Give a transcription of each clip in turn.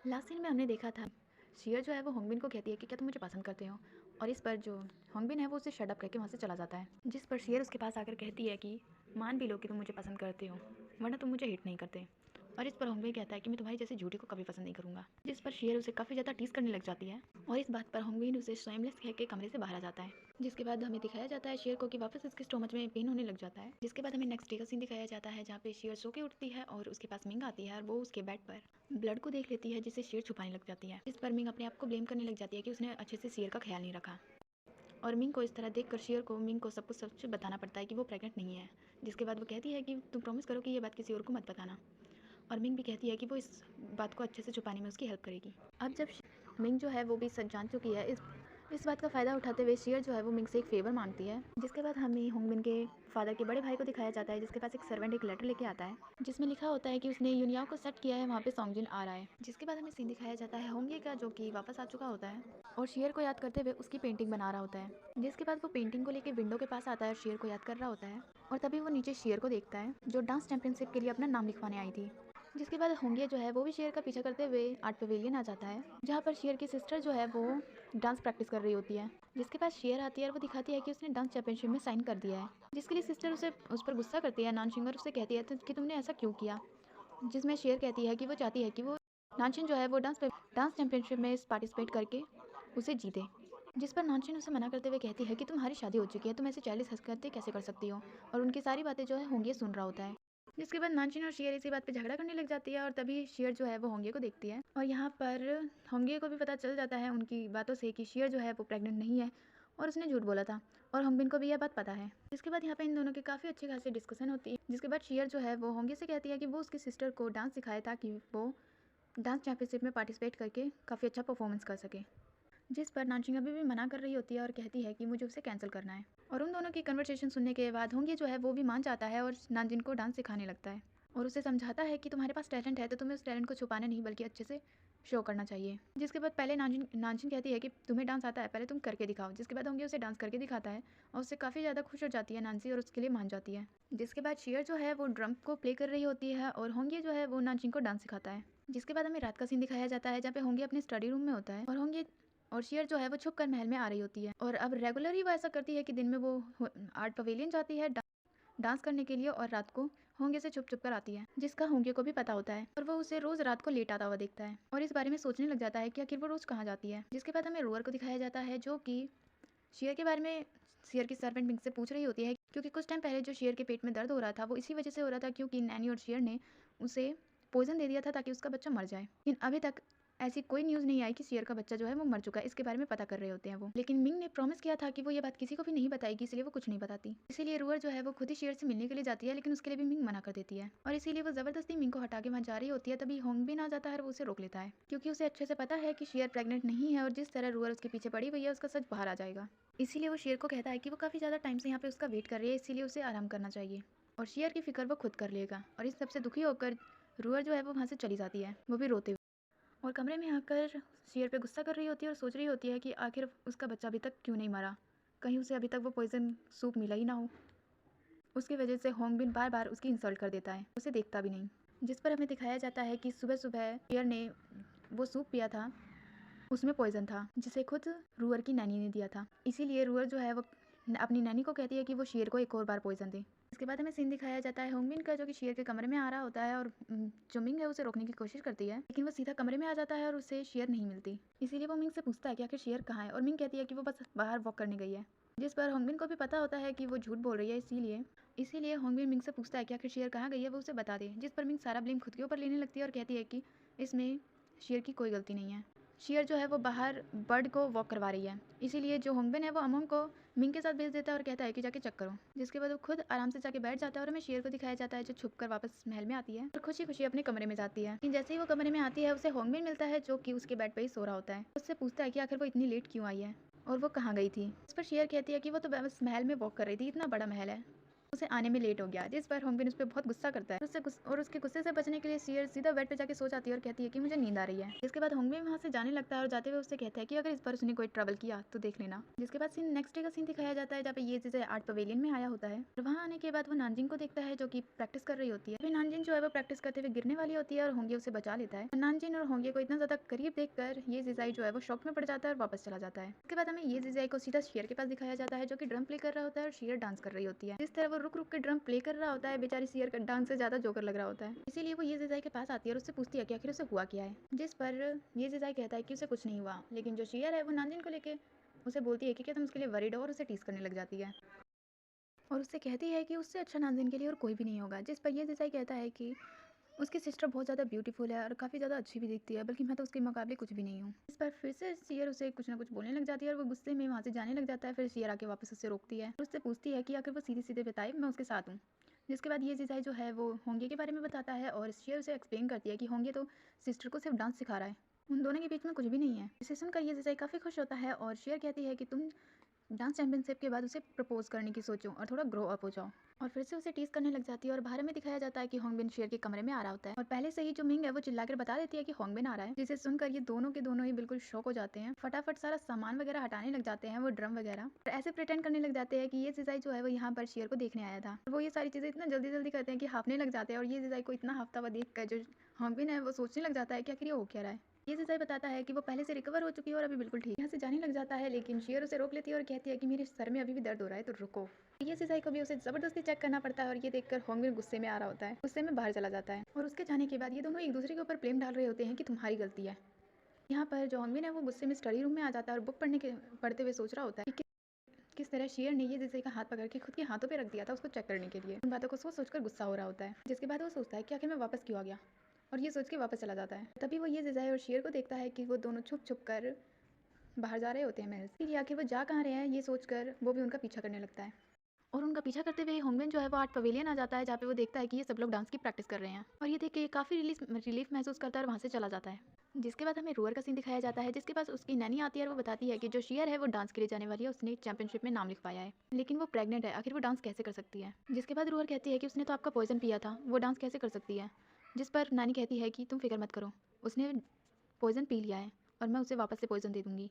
Last scene में हमने देखा था शियर जो है वो होंगबिन को कहती है कि क्या तुम मुझे पसंद करते हो, और इस पर जो होंगबिन है वो उसे शट अप करके वहाँ से चला जाता है। जिस पर शियर उसके पास आकर कहती है कि मान भी लो कि तुम मुझे पसंद करते हो, वरना तुम मुझे हिट नहीं करते। और इस पर होंगबिन कहता है कि मैं तुम्हारी जैसी झूठी को कभी पसंद नहीं करूँगा। जिस पर शियर उसे काफ़ी ज़्यादा टीस करने लग जाती है, और इस बात पर होंगबिन उसे शामलेस कह के कमरे से बाहर आ जाता है। जिसके बाद हमें दिखाया जाता है शेयर को कि वापस इसके स्टोमच में पेन होने लग जाता है। जिसके बाद हमें नेक्स्ट डे का सीन दिखाया जाता है जहाँ पे शेयर सो के उठती है और उसके पास मिंग आती है और वो उसके बेड पर ब्लड को देख लेती है, जिसे शेयर छुपाने लग जाती है। इस पर मिंग अपने आप को ब्लेम करने लग जाती है कि उसने अच्छे से शेयर का ख्याल नहीं रखा, और मिंग को इस तरह देखकर शेयर को मिंग को सब कुछ सच बताना पड़ता है कि वो प्रेग्नेंट नहीं है। जिसके बाद वो कहती है कि तुम प्रॉमिस करो कि ये बात किसी और को मत बताना, और मिंग भी कहती है कि वो इस बात को अच्छे से छुपाने में उसकी हेल्प करेगी। अब जब मिंग जो है वो भी सच जान चुकी है, इस बात का फ़ायदा उठाते हुए शियर जो है वो मिंग से एक फेवर मांगती है। जिसके बाद हमें होंगबिन के फादर के बड़े भाई को दिखाया जाता है, जिसके पास एक सर्वेंट एक लेटर लेके आता है जिसमें लिखा होता है कि उसने यूनियाओ को सेट किया है, वहाँ पे सॉन्गजिन आ रहा है। जिसके बाद हमें सीन दिखाया जाता है होंगे का, जो कि वापस आ चुका होता है और शेयर को याद करते हुए उसकी पेंटिंग बना रहा होता है। जिसके बाद वो पेंटिंग को लेकर विंडो के पास आता है और शेयर को याद कर रहा होता है, और तभी वो नीचे शेयर को देखता है जो डांस चैंपियनशिप के लिए अपना नाम लिखवाने आई थी। जिसके बाद होंगे जो है वो भी शेयर का पीछा करते हुए आर्ट पवेलियन आ जाता है, जहाँ पर शेयर की सिस्टर जो है वो डांस प्रैक्टिस कर रही होती है। जिसके पास शेयर आती है और वो दिखाती है कि उसने डांस चैंपियनशिप में साइन कर दिया है। जिसके लिए सिस्टर उसे उस पर गुस्सा करती है नानशिंग, और उससे कहती है कि तुमने ऐसा क्यों किया। जिसमें शेयर कहती है कि वो चाहती है कि वो नानशिन जो है वो डांस चैंपियनशिप में पार्टिसिपेट करके उसे जीते। जिस पर नानशिन उसे मना करते हुए कहती है कि तुम्हारी शादी हो चुकी है, तुम ऐसे चाइल्डिश हरकतें कैसे कर सकती हो, और उनकी सारी बातें जो है होंगे सुन रहा होता है। जिसके बाद नानशिन और शेयर इसी बात पे झगड़ा करने लग जाती है, और तभी शेयर जो है वो होंगे को देखती है, और यहाँ पर होंगे को भी पता चल जाता है उनकी बातों से कि शेयर जो है वो प्रेग्नेंट नहीं है और उसने झूठ बोला था, और होंगबिन को भी यह बात पता है। जिसके बाद यहाँ पे इन दोनों की काफ़ी अच्छी खासी डिस्कशन होती है। जिसके बाद शेयर जो है वो होंगे से कहती है कि वो उसकी सिस्टर को डांस सिखाए ताकि वो डांस चैंपियनशिप में पार्टिसिपेट करके काफ़ी अच्छा परफॉर्मेंस कर सके। जिस पर नानशिंग अभी भी मना कर रही होती है और कहती है कि मुझे उसे कैंसिल करना है, और उन दोनों की कन्वर्सेशन सुनने के बाद होंगे जो है वो भी मान जाता है और नानजिन को डांस सिखाने लगता है, और उसे समझाता है कि तुम्हारे पास टैलेंट है तो तुम्हें उस टैलेंट को छुपाना नहीं बल्कि अच्छे से शो करना चाहिए। जिसके बाद पहले नानजिन कहती है कि तुम्हें डांस आता है, पहले तुम करके दिखाओ। जिसके बाद होंगे उसे डांस करके दिखाता है और उससे काफ़ी ज़्यादा खुश हो जाती है नानसी, और उसके लिए मान जाती है। जिसके बाद शेयर जो है वो ड्रम को प्ले कर रही होती है और होंगे जो है वो नानजिन को डांस सिखाता है। जिसके बाद हमें रात का सीन दिखाया जाता है जहाँ पे होंगे अपने स्टडी रूम में होता है, और शेयर जो है वो छुप कर महल में आ रही होती है, और अब रेगुलर ही वो ऐसा करती है कि दिन में वो आर्ट पवेलियन जाती है डांस करने के लिए, और रात को होंगे से छुप छुप कर आती है, जिसका होंगे को भी पता होता है, और वो उसे रोज रात को लेट आता हुआ देखता है और इस बारे में सोचने लग जाता है कि आखिर वो रोज कहाँ जाती है। जिसके बाद हमें रोअर को दिखाया जाता है जो कि शेयर के बारे में शेयर की सर्वेंट मिंग से पूछ रही होती है, क्योंकि कुछ टाइम पहले जो शेयर के पेट में दर्द हो रहा था वो इसी वजह से हो रहा था क्योंकि नैनी और शेयर ने उसे पॉइजन दे दिया था ताकि उसका बच्चा मर जाए। लेकिन अभी तक ऐसी कोई न्यूज़ नहीं आई कि शेयर का बच्चा जो है वो मर चुका है। इसके बारे में पता कर रहे होते हैं वो, लेकिन मिंग ने प्रॉमिस किया था कि वो ये बात किसी को भी नहीं बताएगी, इसलिए वो कुछ नहीं बताती। इसीलिए रूअर जो है वो खुद ही शेयर से मिलने के लिए जाती है, लेकिन उसके लिए भी मिंग मना कर देती है, और इसीलिए वो जबरदस्ती मिंग को हटा के वहाँ जा रही होती है। तभी होंगबिन आ जाता है और वो उसे रोक लेता है, क्योंकि उसे अच्छे से पता है कि शेयर प्रेग्नेंट नहीं है, और जिस तरह रूअर उसके पीछे पड़ी हुई है उसका सच बाहर आ जाएगा। इसीलिए वो शेयर को कहता है कि वो काफ़ी ज़्यादा टाइम से यहाँ पे उसका वेट कर रही है, इसीलिए उसे आराम करना चाहिए, और शेयर की फिक्र वो खुद कर लेगा। और इस सबसे दुखी होकर रूअर जो है वो वहाँ से चली जाती है, वो भी रोते हुए, और कमरे में आकर शेयर पे गुस्सा कर रही होती है और सोच रही होती है कि आखिर उसका बच्चा अभी तक क्यों नहीं मरा, कहीं उसे अभी तक वो पॉइजन सूप मिला ही ना हो। उसकी वजह से होंगबिन बार बार उसकी इंसल्ट कर देता है, उसे देखता भी नहीं। जिस पर हमें दिखाया जाता है कि सुबह सुबह शेयर ने वो सूप पिया था, उसमें पॉइजन था जिसे खुद रूअर की नैनी ने दिया था। इसीलिए रूअर जो है वो अपनी नैनी को कहती है कि वो शेर को एक और बार पॉइजन दे। इसके बाद हमें सीन दिखाया जाता है होंगबिन का, जो कि शेर के कमरे में आ रहा होता है, और जो मिंग है उसे रोकने की कोशिश करती है, लेकिन वो सीधा कमरे में आ जाता है और उसे शेर नहीं मिलती। इसीलिए वो मिंग से पूछता है कि आखिर शेर कहाँ है, और मिंग कहती है कि वो बस बाहर वॉक करने गई है। जिस पर होंगबिन को भी पता होता है कि वो झूठ बोल रही है, इसीलिए इसीलिए होंगबिन मिंग से पूछता है कि आखिर शेर कहाँ गई है, वो उसे बता दे। जिस पर मिंग सारा ब्लेम खुद के ऊपर लेने लगती है और कहती है कि इसमें शेर की कोई गलती नहीं है। शेयर जो है वो बाहर बर्ड को वॉक करवा रही है, इसीलिए जो होंगबिन है वो अमोंग को मिंग के साथ भेज देता है और कहता है कि जाके चेक करो। जिसके बाद वो खुद आराम से जाके बैठ जाता है, और हमें शेयर को दिखाया जाता है जो छुपकर वापस महल में आती है और खुशी खुशी अपने कमरे में जाती है। लेकिन जैसे ही वो कमरे में आती है उसे होंगबिन मिलता है, जो कि उसके बेड पर ही सो रहा होता है। उससे पूछता है कि आखिर वो इतनी लेट क्यों आई है और वो कहाँ गई थी। उस पर शेयर कहती है कि वो तो बस महल में वॉक कर रही थी, इतना बड़ा महल है, उसे आने में लेट हो गया, जिस पर होंगबिन उस पर बहुत गुस्सा करता है। और उसके गुस्से से बचने के लिए सियर सीधा बेड पे जाके सो जाती है और कहती है कि मुझे नींद आ रही है। जिसके बाद होंगबिन वहाँ से जाने लगता है और जाते हुए उससे कहता है कि अगर इस बार उसने कोई ट्रबल किया तो देख लेना। जिसके बाद सीन नेक्स्ट डे का सीन दिखाया जाता है, जहाँ पे ये चीज़ें आर्ट पवेलियन में आया होता है। और वहाँ आने के बाद वो नानजिंग को देखता है जो कि प्रैक्टिस कर रही होती है। फिर नानजिंग जो है वो प्रैक्टिस करते हुए गिरने वाली होती है और होंगे उसे बचा लेता है। नानजिन और होंगे को इतना ज्यादा करीब देखकर ये जिजाई जो है वो शॉक में पड़ जाता है और वापस चला जाता है। उसके बाद हमें ये जिजाई को सीधा शेयर के पास दिखाया जाता है जो कि ड्रम प्ले कर रहा होता है और शेयर डांस कर रही होती है। जिस तरह वो रुक रुक के ड्रम प्ले कर रहा होता है, बेचारी शेयर का डांस से ज्यादा जोकर लग रहा होता है। इसीलिए वो ये जिजाई के पास आती है और उससे पूछती है कि आखिर उसे हुआ क्या है। जिस पर ये जिजाई कहता है कि उसे कुछ नहीं हुआ, लेकिन जो शेयर है वो नानजिन को लेके उसे बोलती है कि क्या तुम उसके लिए वरीड हो, और उसे टीज करने लग जाती है और उससे कहती है कि उससे अच्छा नानजिन के लिए और कोई भी नहीं होगा। जिस पर ये जिजाई कहता है कि उसकी सिस्टर बहुत ज़्यादा ब्यूटीफुल है और काफ़ी ज़्यादा अच्छी भी दिखती है, बल्कि मैं तो उसके मुकाबले कुछ भी नहीं हूँ। इस पर फिर से सियर उसे कुछ ना कुछ बोलने लग जाती है और वो गुस्से में वहाँ से जाने लग जाता है। फिर सियर आके वापस उससे रोकती है और उससे पूछती है कि आखिर वो सीधे सीधे बताए मैं उसके साथ हूँ। जिसके बाद ये जिजाई जो है वो होंगे के बारे में बताता है और सियर उसे एक्सप्लेन करती है कि होंगे तो सिस्टर को सिर्फ डांस सिखा रहा है, उन दोनों के बीच में कुछ भी नहीं है। इसे सुनकर ये जिजाई काफ़ी खुश होता है और शेयर कहती है कि तुम डांस चैंपियनशिप के बाद उसे प्रपोज करने की सोचो और थोड़ा ग्रो अप हो जाओ। और फिर से उसे टीज करने लग जाती है और बाहर में दिखाया जाता है कि होंगबिन शेयर के कमरे में आ रहा होता है और पहले से ही जो मिंग है वो चिल्लाकर बता देती है कि होंगबिन आ रहा है। जिसे सुनकर ये दोनों के दोनों ही बिल्कुल शॉक हो जाते हैं, फटाफट सारा सामान वगैरह हटाने लग जाते हैं, वो ड्रम वगैरह, और ऐसे प्रिटेंड करने लग जाते हैं कि ये जिजाई जो है वो यहाँ पर शेयर को देखने आया था। वो ये सारी चीजें इतना जल्दी जल्दी करते हैं कि हाँफने लग जाते हैं और ये जिजाई को इतना हाफता हुआ देख कर जो होंगबिन है वो सोचने लग जाता है कि आखिर ये हो क्या रहा है। ये जिजाई बताता है कि वो पहले से रिकवर हो चुकी है और अभी बिल्कुल ठीक। यहाँ से जाने लग जाता है, लेकिन शेयर उसे रोक लेती है और कहती है कि मेरे सर में अभी भी दर्द हो रहा है तो रुको। ये जिजाई को भी उसे जबरदस्ती चेक करना पड़ता है और ये देखकर होंगबिन गुस्से में आ रहा होता है, गुस्से में बाहर चला जाता है। और उसके जाने के बाद ये दोनों एक दूसरे के ऊपर ब्लेम डाल रहे होते हैं कि तुम्हारी गलती है। यहाँ पर जो होंगबिन है वो गुस्से में स्टडी रूम में आ जाता है और बुक पढ़ते हुए सोच रहा होता है कि किस तरह शेयर ने ये जिजाई का हाथ पकड़ के खुद के हाथों पे रख दिया था उसको चेक करने के लिए। उन बातों को सोच सोचकर गुस्सा हो रहा होता है। जिसके बाद वो सोचता है कि आखिर मैं वापस क्यों आ गया, और ये सोच के वापस चला जाता है। तभी वो ये जिजाई और शेयर को देखता है कि वो दोनों छुप छुप कर बाहर जा रहे होते हैं महल से। फिर आखिर वो जा कहाँ रहे हैं ये सोचकर वो भी उनका पीछा करने लगता है और उनका पीछा करते हुए होंगबिन जो है वो आर्ट पवेलियन आ जाता है, जहाँ पे वो देखता है कि ये सब लोग डांस की प्रैक्टिस कर रहे हैं और ये देख के काफ़ी रिलीफ महसूस करता है और वहाँ से चला जाता है। जिसके बाद हमें रोअर का सीन दिखाया जाता है, जिसके पास उसकी नैनी आती है और वो बताती है कि जो शेयर है वो डांस के लिए जाने वाली है, उसने चैंपियनशिप में नाम लिखवाया है, लेकिन वो प्रेग्नेंट है, आखिर वो डांस कैसे कर सकती है। जिसके बाद रोअर कहती है कि उसने तो आपका पॉइजन पिया था, वो डांस कैसे कर सकती है। जिस पर नानी कहती है कि तुम फिक्र मत करो, उसने पॉइजन पी लिया है और मैं उसे वापस से पॉइजन दे दूंगी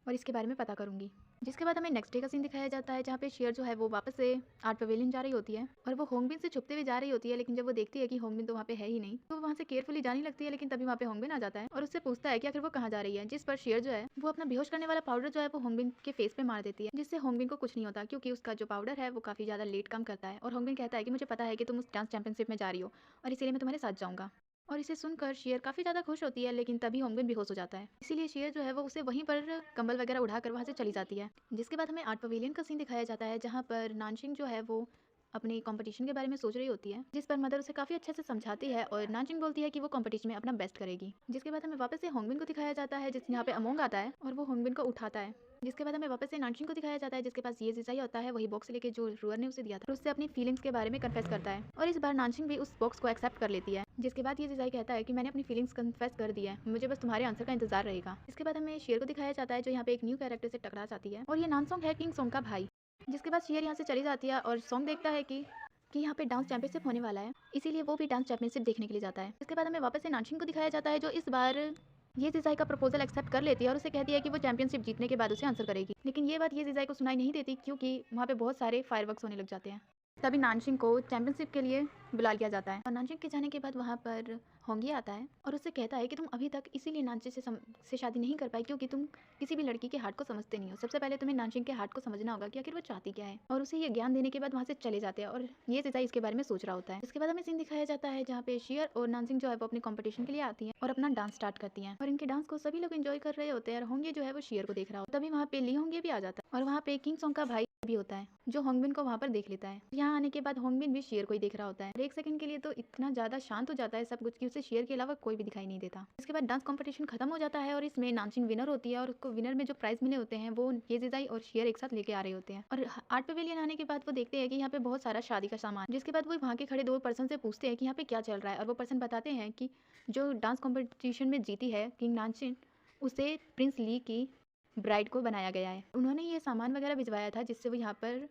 और इसके बारे में पता करूंगी। जिसके बाद हमें नेक्स्ट डे का सीन दिखाया जाता है, जहाँ पे शेयर जो है वो वापस से आर्ट पवेलियन जा रही होती है और वो होंगबिन से छुपते हुए जा रही होती है, लेकिन जब वो देखती है कि होंगबिन तो वहाँ पे है ही नहीं तो वो वहाँ से केयरफुली जाने लगती है, लेकिन तभी वहाँ पे होंगबिन आ जाता है और उससे पूछता है कि आखिर वो कहाँ जा रही है। जिस पर शेयर जो है वो अपना बेहोश करने वाला पाउडर जो है वो होंगबिन के फेस पे मार देती है, जिससे होंगबिन को कुछ नहीं होता क्योंकि उसका जो पाउडर है वो काफ़ी ज़्यादा लेट काम करता है। और होंगबिन कहता है कि मुझे पता है कि तुम उस डांस चैंपियनशिप में जा रही हो और इसीलिए मैं तुम्हारे साथ जाऊँगा। और इसे सुनकर शेयर काफ़ी ज़्यादा खुश होती है, लेकिन तभी होंगबिन बेहोश हो जाता है, इसीलिए शेयर जो है वो उसे वहीं पर कंबल वगैरह उड़ाकर वहाँ से चली जाती है। जिसके बाद हमें आर्ट पवेलियन का सीन दिखाया जाता है, जहाँ पर नानशिंग जो है वो अपने कंपटीशन के बारे में सोच रही होती है, जिस पर मदर उसे काफ़ी अच्छे से समझाती है और नानशिंग बोलती है कि वो कंपटीशन में अपना बेस्ट करेगी। जिसके बाद हमें वापस से होंगबिन को दिखाया जाता है, जिस यहाँ पे अमोंग आता है और वो होंगबिन को उठाता है। जिसके बाद हमें वापस से नानशिंग को दिखाया जाता है, जिसके पास ये जिजाई होता है, वही बॉक्स लेके जो रुअर ने उसे दिया था, और उससे अपनी फीलिंग्स के बारे में कन्फेस करता है और इस बार नानशिंग भी उस बॉक्स को एक्सेप्ट कर लेती है। जिसके बाद ये जिजाई कहता है कि मैंने अपनी फीलिंग्स कन्फेस कर दी है, मुझे बस तुम्हारे आंसर का इंतजार रहेगा। इसके बाद हमें शेयर को दिखाया जाता है, जो यहाँ पे एक न्यू कैरेक्टर से टकरा जाती है और ये नानसोंग है, किंग सोंग का भाई। जिसके बाद शेयर यहाँ से चली जाती है और सोंग देखता है कि यहाँ पे डांस चैंपियनशिप होने वाला है, इसीलिए वो भी डांस चैंपियनशिप देखने के लिए जाता है। इसके बाद हमें वापस से नानशिंग को दिखाया जाता है, जो इस बार ये जिजाई का प्रपोजल एक्सेप्ट कर लेती है और उसे कहती है कि वो चैंपियनशिप जीतने के बाद उसे आंसर करेगी, लेकिन ये बात ये जिजाई को सुनाई नहीं देती क्योंकि वहाँ पे बहुत सारे फायरवर्क्स होने लग जाते हैं। तभी नानशिंग को चैंपियनशिप के लिए बुला लिया जाता है और नानशिंग के जाने के बाद वहाँ पर होंगी आता है और उससे कहता है कि तुम अभी तक इसीलिए नानशिंग से शादी नहीं कर पाई क्योंकि तुम किसी भी लड़की के हार्ट को समझते नहीं हो। सबसे पहले तुम्हें नानशिंग के हार्ट को समझना होगा कि आखिर वो चाहती क्या है, और उसे ये ज्ञान देने के बाद वहाँ से चले जाते हैं और ये जिजाई इसके बारे में सोच रहा होता है। इसके बाद हमें सीन दिखाया जाता है, जहाँ पे शेयर और नानशिंग जो है वो अपने कॉम्पिटिशन के लिए आती है और अपना डांस स्टार्ट करती है और इनके डांस को सभी लोग एंजॉय कर रहे होते हैं और होंगे जो है वो शेयर को देख रहा होता है। तभी वहाँ पे ली होंगे भी आ जाता है और वहाँ पे किंग सोंग का भाई भी होता है, जो होंगबिन को वहाँ पर देख लेता है। यहाँ आने के बाद होंगबिन भी शेयर को ही देख रहा होता है। एक सेकंड के लिए तो इतना ज़्यादा शांत हो जाता है सब कुछ कि उसे शेयर के अलावा कोई भी दिखाई नहीं देता। इसके बाद डांस कंपटीशन खत्म हो जाता है और इसमें नानशिंग विनर होती है और उसको विनर में जो प्राइज मिले होते हैं वो ये जिजाई और शेयर एक साथ लेके आ रहे होते हैं। और आर्ट पवेलियन आने के बाद वो देखते हैं कि यहाँ पे बहुत सारा शादी का सामान, जिसके बाद वो वहाँ के खड़े दो पर्सन से पूछते हैं कि यहाँ पे क्या चल रहा है और वो पर्सन बताते हैं कि जो डांस कॉम्पिटिशन में जीती है किंग नानशिंग, उसे प्रिंस ली की ब्राइड को बनाया गया है। उन्होंने ये सामान वगैरह भिजवाया था जिससे वो यहाँ पर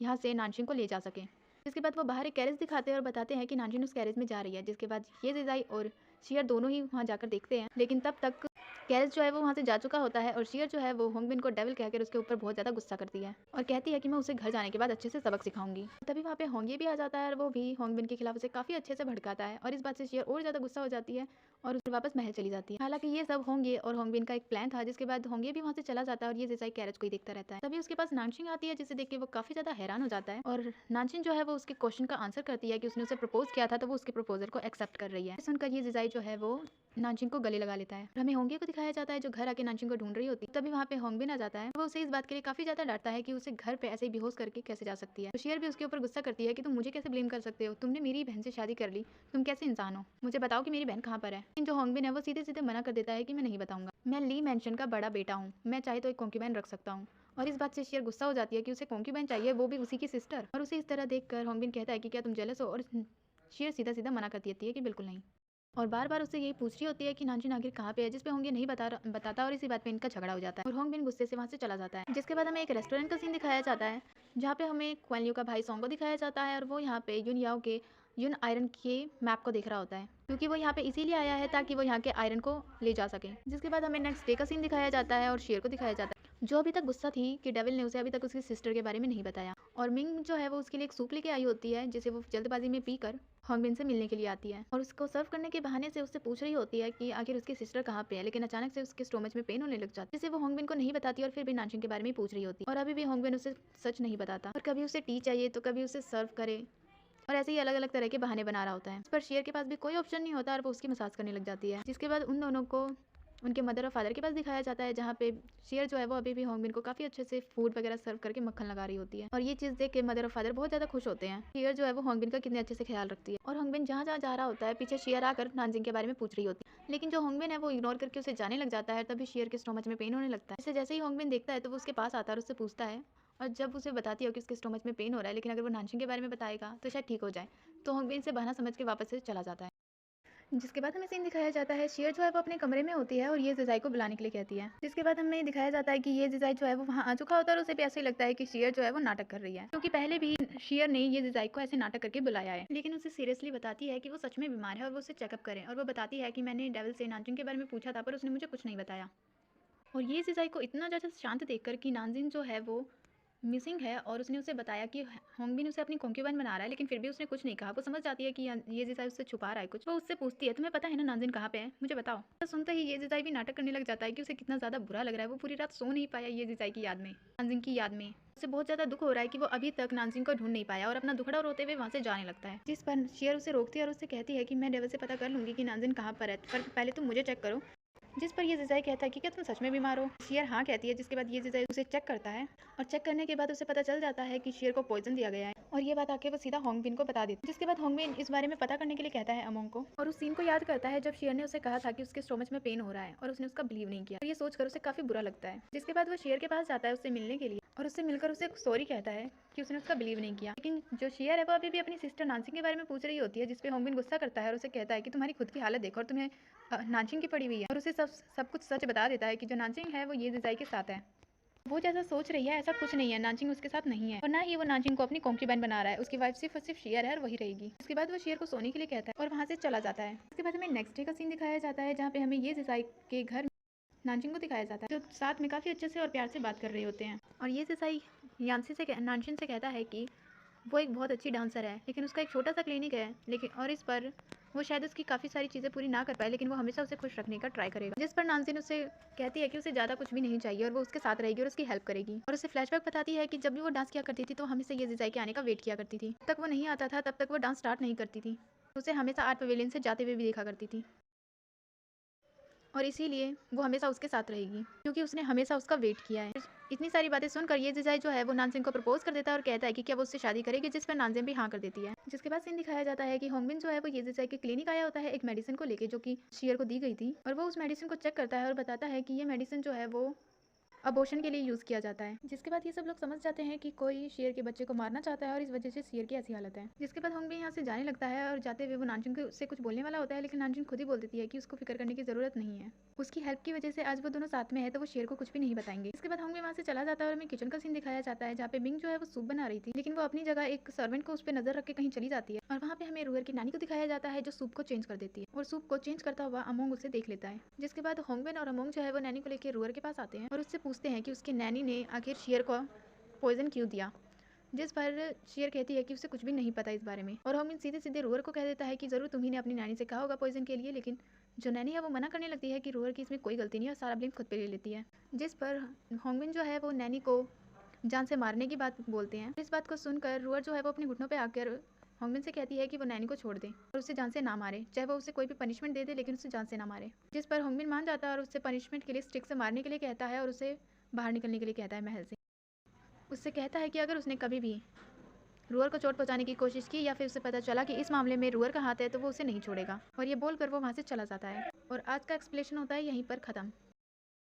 यहाँ से नानशिंग को ले जा सकें। जिसके बाद वो बाहर एक कैरेज दिखाते हैं और बताते हैं कि नानशिंग उस कैरेज में जा रही है। जिसके बाद ये जिजाई और शियर दोनों ही वहाँ जाकर देखते हैं, लेकिन तब तक कैरेज जो है वो वहाँ से जा चुका होता है और शियर जो है वो होंगबिन को डेविल कहकर उसके ऊपर बहुत ज़्यादा गुस्सा करती है और कहती है कि मैं उसे घर जाने के बाद अच्छे से सबक सिखाऊंगी। तभी वहाँ पे होंगे भी आ जाता है और वो भी होंगबिन के खिलाफ उसे काफ़ी अच्छे से भड़काता है और इस बात से शियर और ज़्यादा गुस्सा हो जाती है और उसे वापस महल चली जाती है। हालांकि ये सब होंगे और होंगबिन का एक प्लान था। जिसके बाद होंगे भी वहाँ से चला जाता है और ये जिजाई कैरेज को ही देखता रहता है। तभी उसके पास नानशिंग आती है, जिसे देख के वो काफ़ी ज़्यादा हैरान हो जाता है और नानशिंग जो है वो उसके क्वेश्चन का आंसर करती है कि उसने उसे प्रपोज किया था, तो वो उसके प्रपोजल को एक्सेप्ट कर रही है। सुनकर ये जिजाई जो है वो नानशिंग को गले लगा लेता है। हमें होंगे को दिखाया जाता है जो घर आके नानशिंग को ढूंढ रही होती है। तभी वहाँ पे होंगबिन आ जाता है। वो उसे इस बात के लिए काफी ज्यादा डांटता है कि उसे घर पे ऐसे ही बेहोश करके कैसे जा सकती है। तो शियर भी उसके ऊपर गुस्सा करती है कि तुम मुझे कैसे ब्लेम कर सकते हो, तुमने मेरी बहन से शादी कर ली, तुम कैसे इंसान हो, मुझे बताओ कि मेरी बहन कहाँ पर है। लेकिन जो होंगबिन है वो सीधे सीधे मना कर देता है कि मैं नहीं बताऊंगा, मैं ली मेंशन का बड़ा बेटा हूँ, मैं चाहे तो एक कॉन्क्यूबाइन रख सकता हूँ। और इस बात से शियर गुस्सा हो जाती है कि उसे कॉन्क्यूबाइन चाहिए, वो भी उसी की सिस्टर। और उसे इस तरह देखकर होंगबिन कहता है कि क्या तुम जेलस हो, और शियर सीधा सीधा मना कर देती है कि बिल्कुल नहीं। और बार बार उससे यही पूछ रही होती है कि नानशिन आखिर कहाँ पे है, जिस पे होंगे नहीं बताता और इसी बात पे इनका झगड़ा हो जाता है और होंगबिन गुस्से से वहाँ से चला जाता है। जिसके बाद हमें एक रेस्टोरेंट का सीन दिखाया जाता है जहाँ पे हमें क्वान लियू का भाई सोंग को दिखाया जाता है और वो यहाँ पे युन याओ के युन आयरन के मैप को देख रहा होता है, क्योंकि वो यहाँ पे इसीलिए आया है ताकि वो यहाँ के आयरन को ले जा सके। जिसके बाद हमें नेक्स्ट डे का सीन दिखाया जाता है और शेर को दिखाया जाता है जो अभी तक गुस्सा थी कि डेविल ने उसे अभी तक उसकी सिस्टर के बारे में नहीं बताया। और मिंग जो है वो उसके लिए एक सूप लेके आई होती है जिसे वो जल्दबाजी में पीकर होंगबिन से मिलने के लिए आती है और उसको सर्व करने के बहाने से उससे पूछ रही होती है कि आखिर उसकी सिस्टर कहाँ पे है। लेकिन अचानक से उसके स्टोमच में पेन होने लग जाती है, जिसे वो होंगबिन को नहीं बताती और फिर भी नानशिंग के बारे में पूछ रही होती है। और अभी भी होंगबिन उसे सच नहीं बताता और कभी उसे टी चाहिए तो कभी उसे सर्व करे और ऐसे ही अलग अलग तरह के बहाने बना रहा होता है। इस पर शेयर के पास भी कोई ऑप्शन नहीं होता और वो उसकी मसाज करने लग जाती है। जिसके बाद उन दोनों को उनके मदर और फादर के पास दिखाया जाता है जहाँ पे शेयर जो है वो अभी भी होंगबिन को काफ़ी अच्छे से फूड वगैरह सर्व करके मक्खन लगा रही होती है और ये चीज़ देख के मदर और फादर बहुत ज़्यादा खुश होते हैं। शेयर जो है वो होंगबिन का कितने अच्छे से ख्याल रखती है और होंगबिन जहाँ जहाँ जा रहा होता है पीछे शेयर आकर नानजिंग के बारे में पूछ रही होती है, लेकिन जो होंगबिन है वो इग्नोर करके उसे जाने लग जाता है। तभी शेयर के स्टोमच में पेन होने लगता है। जैसे ही होंगबिन देखता है तो वो उसके पास आता है और उससे पूछता है और जब उसे बताती है कि उसके स्टोमच में पेन हो रहा है, लेकिन अगर वो नानशिंग के बारे में बताएगा तो शायद ठीक हो जाए, तो होंगबिन से बहाना समझ के वापस से चला जाता है। जिसके बाद हमें सीन दिखाया जाता है शियर जो है वो अपने कमरे में होती है और ये जिजाई को बुलाने के लिए कहती है। जिसके बाद हमें दिखाया जाता है कि ये जिजाई जो है वो वहाँ आ चुका होता है और उसे भी ऐसे ही लगता है कि शियर जो है वो नाटक कर रही है, क्योंकि पहले भी शियर ने ये जिजाई को ऐसे नाटक करके बुलाया है, लेकिन उसे सीरियसली बताती है कि वो सच में बीमार है और वो उसे चेकअप करें। और वो बताती है कि मैंने डेविल से नानजिंग के बारे में पूछा था पर उसने मुझे कुछ नहीं बताया। और ये जिजाई को इतना ज़्यादा शांत देखकर कि नानजिंग जो है वो मिसिंग है और उसने उसे बताया कि होंगबिन उसे अपनी कॉन्क्यूबाइन बना रहा है, लेकिन फिर भी उसने कुछ नहीं कहा। वो समझ जाती है कि ये जिजाई उससे छुपा रहा है कुछ। वो उससे पूछती है तुम्हें पता है ना नानजिन कहाँ पे है, मुझे बताओ। तो सुनते ही ये जिजाई भी नाटक करने लग जाता है कि उसे कितना ज़्यादा बुरा लग रहा है। वो पूरी रात सो नहीं पाया ये जिजाई की याद में, नानजिन की याद में। उसे बहुत ज़्यादा दुख हो रहा है कि वो अभी तक नानजिन को ढूंढ नहीं पाया और अपना दुखड़ा रोते हुए वहाँ से जाने लगता है। जिस पर शेयर उसे रोकती है और उससे कहती है कि मैं डेविल से पता कर लूंगी कि नानजिन कहाँ पर है, पर पहले तुम मुझे चेक करो। जिस पर ये जिजाई कहता है कि क्या तुम सच में बीमार हो। शेयर हाँ कहती है, जिसके बाद ये जिजाई उसे चेक करता है और चेक करने के बाद उसे पता चल जाता है कि शेयर को पॉइजन दिया गया है और ये बात आके वो सीधा होंगबिन को बता देती है। जिसके बाद होंगबिन इस बारे में पता करने के लिए कहता है अमोंग को और उस सीन को याद करता है जब शेयर ने उसे कहा था कि उसके स्टोमच में पेन हो रहा है और उसने उसका बिलीव नहीं किया और ये सोचकर उसे काफी बुरा लगता है। जिसके बाद वो शेयर के पास जाता है उससे मिलने के लिए और उससे मिलकर उसे सॉरी कहता है कि उसने उसका बिलीव नहीं किया। लेकिन जो शेयर है वो अभी भी अपनी सिस्टर नानसिंग के बारे में पूछ रही होती है, जिसपे होंगबिन गुस्सा करता है और उसे कहता है कि तुम्हारी खुद की हालत देखो और तुम्हें नानसिंग की पड़ी हुई है और उसे सब कुछ सच बता देता है कि जो नानसिंग है वो ये जिजाई के साथ है। वो जैसा सोच रही है ऐसा कुछ नहीं है, नानजिंग उसके साथ नहीं है और ना ही वो नानजिंग को अपनी कॉन्क्यूबाइन बना रहा है। उसकी वाइफ सिर्फ और सिर्फ शेयर है और वही रहेगी। उसके बाद वो शेयर को सोने के लिए कहता है और वहाँ से चला जाता है। उसके बाद हमें नेक्स्ट डे का सीन दिखाया जाता है जहाँ पे हमें ये जिजाई के घर नानजिंग को दिखाया जाता है जो साथ में काफ़ी अच्छे से और प्यार से बात कर रहे होते हैं। और ये जिजाई यानसी से नानजिंग से कहता है कि वो एक बहुत अच्छी डांसर है, लेकिन उसका एक छोटा सा क्लिनिक है, लेकिन और इस पर वो शायद उसकी काफ़ी सारी चीज़ें पूरी ना कर पाए, लेकिन वो हमेशा उसे खुश रखने का ट्राई करेगा। जिस पर नानजिन उसे कहती है कि उसे ज़्यादा कुछ भी नहीं चाहिए और वो उसके साथ रहेगी और उसकी हेल्प करेगी। और उसे फ्लैशबैक बताती है कि जब भी वो डांस किया करती थी तो हमेशा ये जिजाई के आने का वेट किया करती थी। तब तक वो नहीं आता था तब तक वो डांस स्टार्ट नहीं करती थी, उसे हमेशा आर्ट पवेलियन से जाते हुए भी देखा करती थी और इसीलिए वो हमेशा उसके साथ रहेगी क्योंकि उसने हमेशा उसका वेट किया है। इतनी सारी बातें सुनकर ये जिजाई जो है वो नानजिन को प्रपोज कर देता है और कहता है कि क्या वो उससे शादी करेगी, जिस पर नानजिन भी हाँ कर देती है। जिसके बाद सीन दिखाया जाता है कि होंगबिन जो है वो ये जिजाई के क्लिनिक आया होता है एक मेडिसिन को लेके जो कि शेयर को दी गई थी और वो उस मेडिसिन को चेक करता है और बताता है कि ये मेडिसिन जो है वो अबॉर्शन के लिए यूज़ किया जाता है। जिसके बाद ये सब लोग समझ जाते हैं कि कोई शेर के बच्चे को मारना चाहता है और इस वजह से शेर की ऐसी हालत है। जिसके बाद होंगबिन यहाँ से जाने लगता है और जाते हुए वो नानजुन को उससे कुछ बोलने वाला होता है, लेकिन नानजुन खुद ही बोल देती है कि उसको फिक्र करने की ज़रूरत नहीं है। उसकी हेल्प की वजह से आज वो दोनों साथ में है, तो वो शेर को कुछ भी नहीं बताएंगे। इसके बाद होंगबिन वहाँ से चला जाता है और हमें किचन का सीन दिखाया जाता है, जहाँ पे मिंग जो है वो सूप बना रही थी, लेकिन वो अपनी जगह एक सर्वेंट को उस पर नजर रख के कहीं चली जाती है। और वहाँ पे हमें रूअर की नानी को दिखाया जाता है, जो सूप को चेंज कर देती है और सूप को चेंज करता हुआ अमोंग उसे देख लेता है। जिसके बाद होंगबिन और अमोंग जो है वो नैनी को लेकर रूअर के पास आते हैं और उससे पूछते हैं कि उसकी नैनी ने आखिर शेर को पॉइजन क्यों दिया। जिस पर शेर कहती है कि उसे कुछ भी नहीं पता इस बारे में, और होंगबिन सीधे सीधे रूअर को कह देता है कि ज़रूर तुम्ही ने अपनी नैनी से कहा होगा पॉइजन के लिए, लेकिन जो नैनी है वो मना करने लगती है कि रूअर की इसमें कोई गलती नहीं है और सारा ब्लेम खुद पे ले लेती है। जिस पर होंगबिन जो है वो नैनी को जान से मारने की बात बोलते हैं। इस बात को सुनकर रूअर जो है वो अपने घुटनों पे आकर होंगबिन से कहती है कि वो नैनी को छोड़ दे और उसे जान से ना मारे, चाहे वो उसे कोई भी पनिशमेंट दे दे, लेकिन उसे जान से ना मारे। जिस पर होंगबिन मान जाता है और उससे पनिशमेंट के लिए स्टिक से मारने के लिए कहता है और उसे बाहर निकलने के लिए कहता है महल से। उससे कहता है कि अगर उसने कभी भी रूअर को चोट पहुंचाने की कोशिश की या फिर उसे पता चला कि इस मामले में रूअर का हाथ है, तो वो उसे नहीं छोड़ेगा। और ये बोलकर वो वहाँ से चला जाता है और आज का एक्सप्लेनेशन होता है यहीं पर ख़त्म।